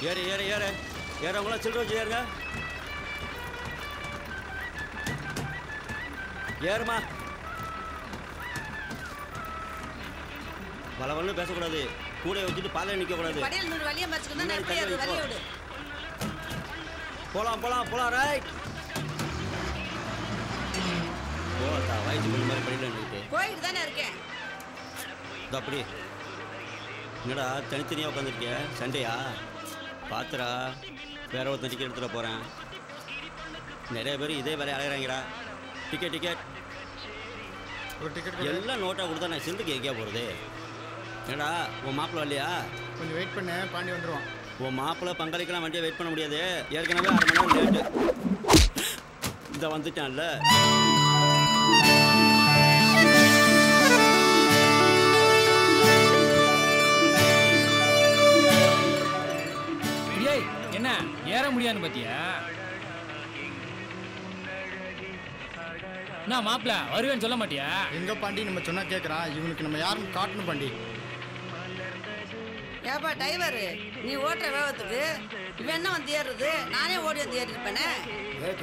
ஏறு ஏறு ஏறு ஏறவங்களாம் சில்லற வச்சு ஏறுங்க. ஏறுமா. வளவன்னு பேசக்கூடாது. கூட வச்சுட்டு பாலையை நிற்கக்கூடாது. போலாம் போலாம் போலாம். ரைட் போலா. வயசு கொஞ்ச மாதிரி படிக்கலான்ட்டு போயிட்டு தானே இருக்கேன். அப்படி என்னடா தனித்தனியாக உட்காந்துருக்கிய? சண்டையா? பார்த்துடா, வேற ஒருத்தன் டிக்கெட் எடுத்துகிட்டு போகிறேன். நிறைய பேர் இதே வேலையை அலைகிறாங்கடா. டிக்கெட் டிக்கெட் ஒரு டிக்கெட் எல்லாம் நோட்டாக கொடுத்தா நான் சிந்துக்கு எங்கேயா போகிறது? என்னடா உன் மாப்பிள்ளை வரலையா? கொஞ்சம் வெயிட் பண்ண, பாண்டி வந்துடுவான். உன் மாப்பிள்ளை பங்காளிக்கெல்லாம் வண்டியை வெயிட் பண்ண முடியாது. ஏற்கனவே 1/2 மணி நேரம் லேட்டு. இந்த வந்துட்டான்ல. என்ன ஏற முடியாதுன்னு பத்தியா? நான் மாப்பிள்ள வருவேன்னு சொல்ல மாட்டியா? எங்க பாண்டி நம்ம சொன்னா கேட்கறான். இவனுக்கு நம்ம யாருன்னு காட்டணும் பாண்டி. ஏப்பா டிரைவர், நீ ஓட்டுற வேகத்துக்கு இவன் என்ன வந்து ஏறுறது? நானே ஓடி வந்து ஏறிருப்பேனே.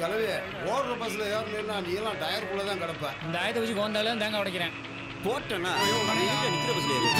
கிளவி ஓடுற பஸ்ல ஏறணும்னா நீ எல்லாம் டயருக்குள்ள தான் கிடப்ப. இந்த ஆயத்தை வச்சு கோந்தாலும் தேங்காய் உடைக்கிறேன். போட்டேன்னா நிற்கிற பஸ்ல ஏறு.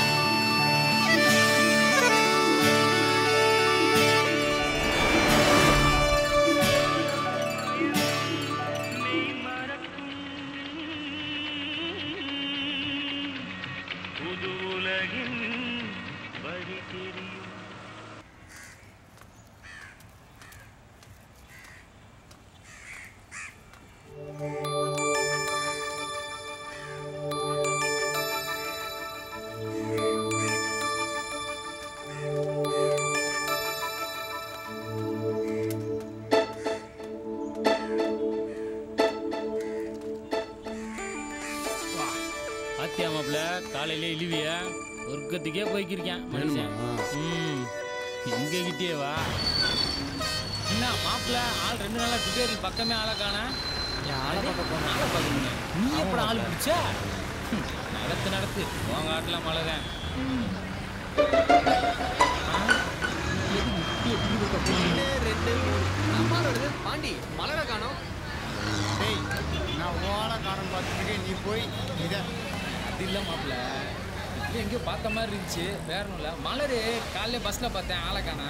பாத்தியா மாப்பிள்ள, காலையிலே இழிவிய சொர்க்கத்துக்கே போய்க்கிருக்கேன் மனுஷன். எங்க கிட்டே வா. என்ன மாப்பிள்ள, ஆள் 2 நாளா ட்விட்டரில் பக்கமே ஆளை காண. நீ எப்படி ஆள் பிடிச்ச? நடத்து உங்க ஆட்டில் மழைதான். பாண்டி மலரை காணோம். டேய், நான் ஓலை காணும் பார்த்துட்டு நீ போய் இதை. அது இல்லை மாப்பிள்ள, இல்லை எங்கேயோ பார்த்த மாதிரி இருந்துச்சு. வேற ஒன்றும் இல்லை. மலர் காலையில் பஸ்ஸில் பார்த்தேன், ஆளை காணா.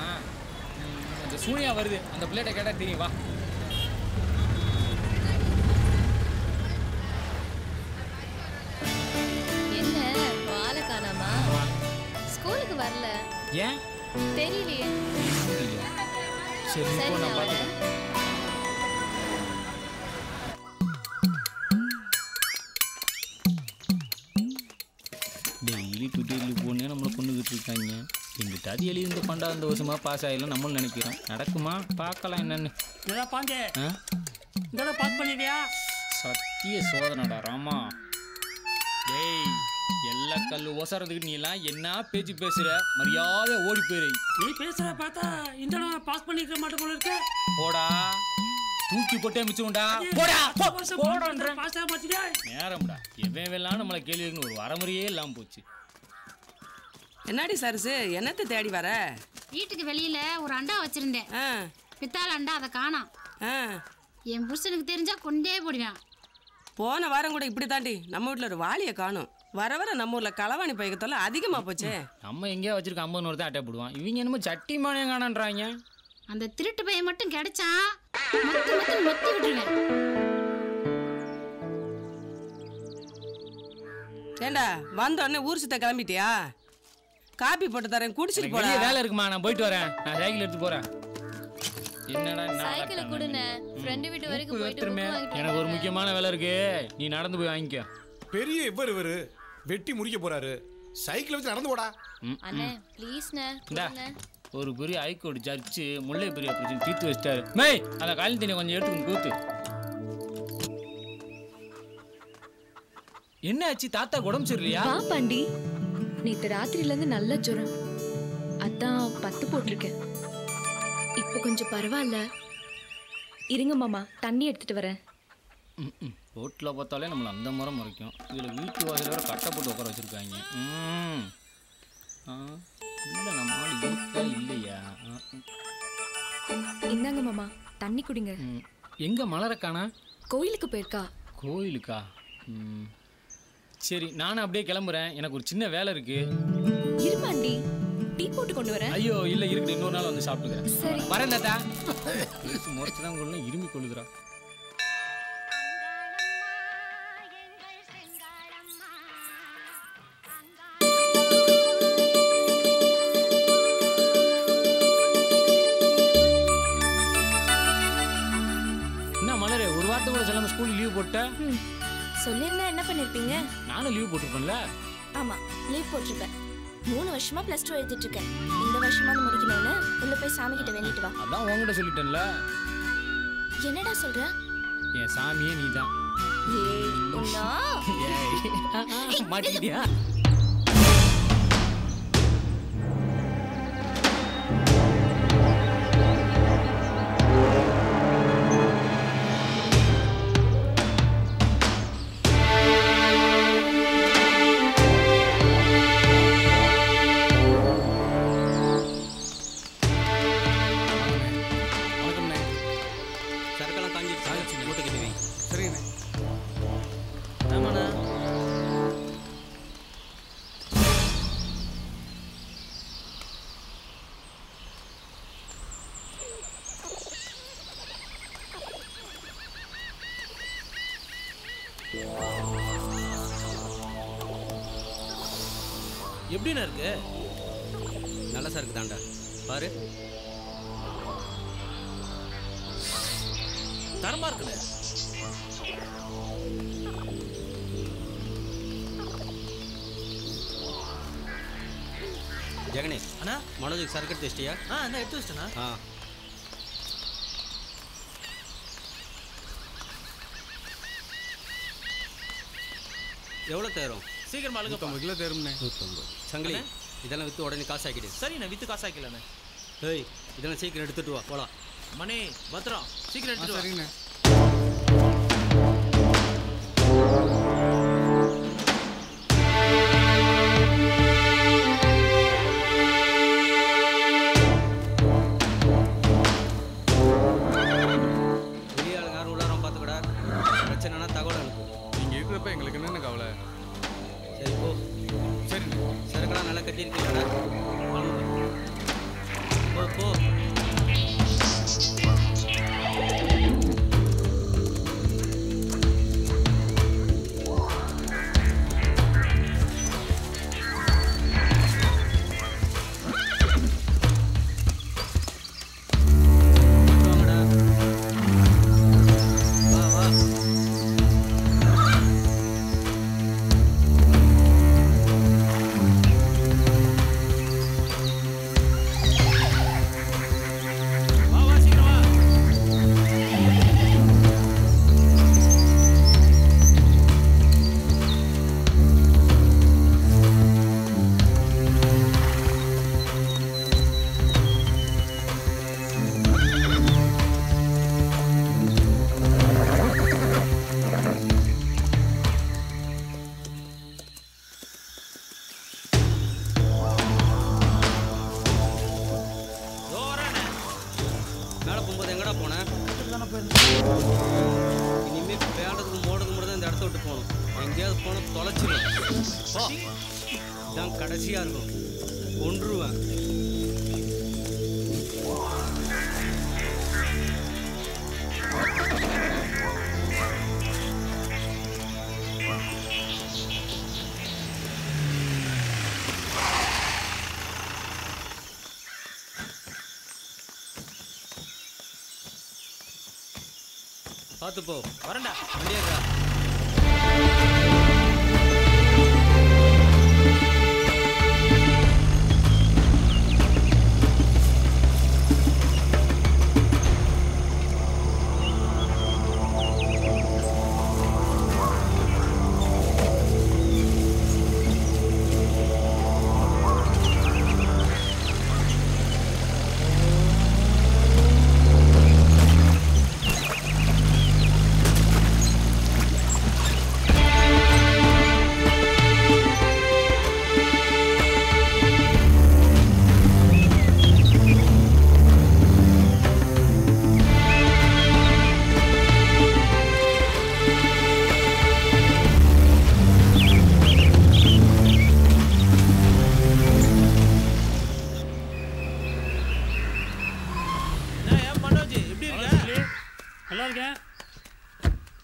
அந்த சூனியா வருது, அந்த பிள்ளைகிட்ட கேட்டால் தெரியும். வா. என்ன ஆளை காணாமா? ஸ்கூலுக்கு வரல. ஏன் தெரியலையே. சரி இப்போ நான் பார்த்துக்கிறேன். டெய்லி ட்விட்டரில் போனே நம்மளை கொண்டுகிட்டு இருக்காங்க. எங்கிட்டாது எழுதி இந்த 12 வருஷமாக பாஸ் ஆகிடலாம் நம்மளும் நினைக்கிறோம். நடக்குமா பார்க்கலாம் என்னன்னு. இதெல்லாம் பாஞ்சே இதெல்லாம் பாஸ் பண்ணிட்டியா? சத்திய சோதனடா ராமா. டேய், எல்லா கல் ஒசறதுக்கு நீ எல்லாம் என்ன பேச்சு பேசுற? மரியாதை ஓடி போயிரு. நீ பேசுற பார்த்தா இந்த பாஸ் பண்ணிக்க மாட்டே போல இருக்க. போடா, தூக்கி போட்டே மிச்சம்டா. போடா போடா. பாஸ் ஆக மாட்டியா? நேரம்டா, எவன் வெல்லாம் நம்மளை கேள்வின்னு ஒரு வரமுறையே இல்லாம போச்சு. என்னடி சரசு, என்னத்தை தேடி வர? வீட்டுக்கு வெளியில ஒரு அண்டா வச்சிருந்தேன், பித்தாள அண்டா. அதை காணோம். என் புருஷனுக்கு தெரிஞ்சா கொண்டே போடுவேன். போன வாரம் கூட இப்படி தாண்டி நம்ம வீட்டில் ஒரு வாளியை காணும். வர வர நம்ம ஊரில் களவாணி பைக்கத்தெல்லாம் அதிகமாக போச்சே. நம்ம எங்கேயா வச்சிருக்க 50 தான் அட்டை போடுவான். இவங்க என்னமோ சட்டி மானியம் காணன்றாங்க. அந்த திருட்டு பையன் மட்டும் கிடைச்சா மொத்தி விட்டுருவேன். ஏண்டா வந்தோடனே ஊர் சுத்த கிளம்பிட்டியா? காப்பி போட்டு தரேன், குடிச்சிட்டு போல. வேலை இருக்குமா, நான் போயிட்டு வரேன். நான் சைக்கிள் எடுத்து போறேன். என்னடா சைக்கிளை கொடுங்க, ஃப்ரெண்ட் வீட்டு வரைக்கும் போயிட்டு. எனக்கு ஒரு முக்கியமான வேலை இருக்கு, நீ நடந்து போய் வாங்கிக்க. பெரிய இவரு வெட்டி முடிக்க போறாரு, சைக்கிள் வச்சு நடந்து போடா. அண்ணே ப்ளீஸ்ண்ணே. ஒரு பெரிய ஹைகோர்ட் ஜட்ஜு முல்லை பெரிய பிரச்சனை தீர்த்து வச்சிட்டாரு. மேய், அந்த காலி தண்ணி கொஞ்சம் எடுத்துக்கணும் கூத்து. என்ன ஆச்சு? தாத்தா உடம்பு சரியில்லையா? வா பாண்டி, நேற்று ராத்திரிலேருந்து நல்ல ஜுரம், அதான் 10 போட்டிருக்கேன். இப்போ கொஞ்சம் பரவாயில்ல. இருங்க மாமா, தண்ணி எடுத்துட்டு வரேன். ரோட்டில் பார்த்தாலே நம்மளை அந்த முறை முறைக்கும். இதில் வீட்டு வாசல் வேறு கட்டை போட்டு உட்கார வச்சுருக்காங்க. இல்லை நம்ம ஆள் இருக்கா இல்லையா? இந்தாங்க மாமா, தண்ணி குடிங்க. எங்கே மலரக்கானா? கோயிலுக்கு போயிருக்கா. கோயிலுக்கா? சரி, நானும் அப்படியே கிளம்புறேன். எனக்கு ஒரு சின்ன வேலை இருக்கு. இருமாண்டி, டீ போட்டு கொண்டு வரேன். ஐயோ இல்லை, இருக்குது. இன்னொரு நாள் வந்து சாப்பிட்டுக்கிறேன். சரி வரேன் தாத்தா. முறைச்சு தான் கொள்ள இரும்பி கொள்ளுதுரா. என்ன மலரே, ஒரு வார்த்தை கூட சொல்லாம ஸ்கூலுக்கு லீவ் போட்ட? சொல்லிருந்தா என்ன பண்ணிருப்பீங்க? நானும் லீவ் போட்டிருப்பேன்ல. ஆமா, லீவ் போட்டிருப்பேன். 3 வருஷமா +2 எழுதிட்டு இருக்கேன். இந்த வருஷமா முடிக்கணும்னு உள்ள போய் சாமி கிட்ட வேண்டிட்டு வா. அதான் உங்ககிட்ட சொல்லிட்டேன்ல. என்னடா சொல்ற? என் சாமியே நீதான். ஏய் உன்னா மாட்டிக்கிட்டியா? சரக்கெல்லாம் காஞ்சிருச்சு, மூட்டை கட்டி வை. சரிண்ணே. ஆமாண்ணா. எப்படிண்ணா இருக்கு? நல்ல சரக்கு தாண்டா, பாரு. தரமா இருக்குண்ணே. ஜெகனே அண்ணா, மனோஜுக்கு சரக்கு எடுத்து வச்சிட்டியா? என்ன எடுத்து வச்சிட்டேண்ணா. எவ்வளோ தேரும்? சீக்கிரமா அழுங்க. 50 கிலோ தேரும்ண்ணே. 150. சங்கிலி, இதெல்லாம் விற்று உடனே காசு ஆக்கிடு. சரிண்ணே, வித்து காசாக்கலண்ணே. ஏய், இதெல்லாம் சீக்கிரம் எடுத்துட்டு வா, போலாம். மணி பத்திரம், சீக்கிரம் எடுத்துட்டு வா. சரிண்ணே. வெளியாளுங்க யாரும் உள்ளாரம் பார்த்துக்கடா. பிரச்சனைனா தகவல் அனுப்பு. நீங்கள் இருக்கிறப்ப எங்களுக்கு என்னென்ன கவலை? சரி போ. சரிண்ணே. சரக்கெல்லாம் நல்லா கட்டியிருக்கீங்கடா. போ போ. மேலே போகும்போது எங்கடா போனேன்? இனிமேல் பேடுறதுக்கு மோடுறது மட்டும் தான் இந்த இடத்த விட்டு போகணும். எங்கேயாவது போனால் தொலைச்சிடும். இதான் கடைசியாக இருக்கும், கொன்றுவேன். பார்த்து போ. வரேன்டா. வண்டியா?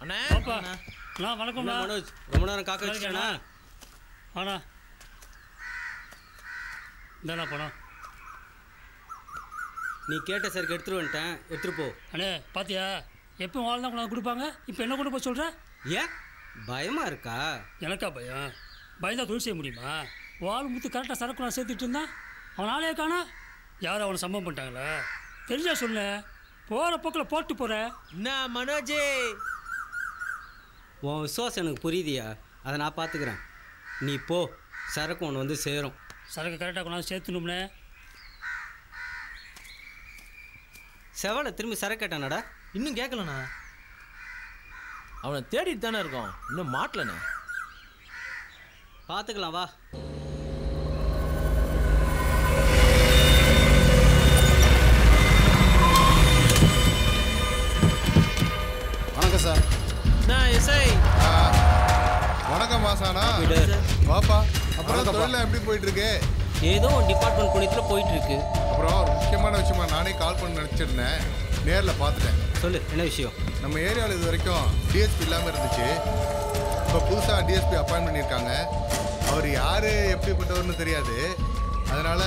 அண்ணே பாப்பா நான் வணக்கம்ண்ணா. மனோஜ் ரொம்ப நேரம் காக்க வச்சுட்டேனா? ஆண்ணா இந்தாண்ணா பணம். நீ கேட்ட சருக்கு எடுத்துட்டு வந்துட்டேன், எடுத்துட்டு போ. அண்ணே பாத்தியா எப்போ வாழ் தான் கொண்டாந்து கொடுப்பாங்க, இப்போ என்ன கொண்டு போய் சொல்கிற? ஏன் பயமா இருக்கா? எனக்கா பயம்? பயந்தா தொழில் செய்ய முடியுமா? வாழ் முத்து கரெக்டாக சரக்கு நான் சேர்த்துட்டு இருந்தான், அவன் ஆளையே காணா. யாரும் அவனை சம்பவம் பண்ணிட்டாங்களா? தெரிஞ்சா சொல்லு, போகிற போக்கில் போட்டு போகிறேன். என்ன மனோஜே, உன் விசுவாசம் எனக்கு புரியுதியா? அதை நான் பார்த்துக்கிறேன். நீ போ, சரக்கு ஒன்று வந்து சேரும். சரக்கு கரெக்டாக கொண்டாந்து சேர்த்துணும்னே. செவலை திரும்பி சரக்கு கேட்டானடா? இன்னும் கேட்கலண்ணா. அவனை தேடிட்டு தானே இருக்கோம், இன்னும் மாட்டலண்ணே. பார்த்துக்கலாம் வா. வணக்கம் சார். நான் எஸ்ஐ. வணக்கம் வாசானா. வாப்பா. அப்புறம் தொழில எப்படி போயிட்டு இருக்கு? ஏதோ ஒரு டிபார்ட்மெண்ட் புனியத்தில் போயிட்டு இருக்கு. அப்புறம் ஒரு முக்கியமான விஷயமா நானே கால் பண்ண நினச்சிருந்தேன், நேரில் பார்த்துட்டேன். சொல்லு, என்ன விஷயம்? நம்ம ஏரியாவில் இது வரைக்கும் டிஎஸ்பி இல்லாமல் இருந்துச்சு. இப்போ புதுசாக டிஎஸ்பி அப்பாயின்ட் பண்ணியிருக்காங்க. அவர் யார் எப்படிப்பட்டவர்னு தெரியாது. அதனால்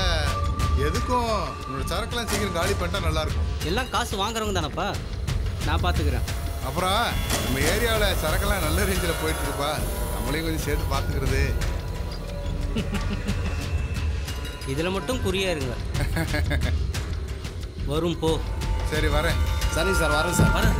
எதுக்கும் உன்னோட சரக்குலாம் சீக்கிரம் காலி பண்ணிட்டா நல்லாயிருக்கும். எல்லாம் காசு வாங்குறவங்க தானப்பா, நான் பார்த்துக்கிறேன். அப்புறம் நம்ம ஏரியாவில் சரக்கெல்லாம் நல்ல ரேஞ்சில் போயிட்டுருப்பா, நம்மளையும் கொஞ்சம் சேர்த்து பார்த்துக்கிறது. இதில் மட்டும் குறியா இருங்க. வரும் போ. சரி வரேன். சரிங்க சார், வரேன் சார். வரேன்.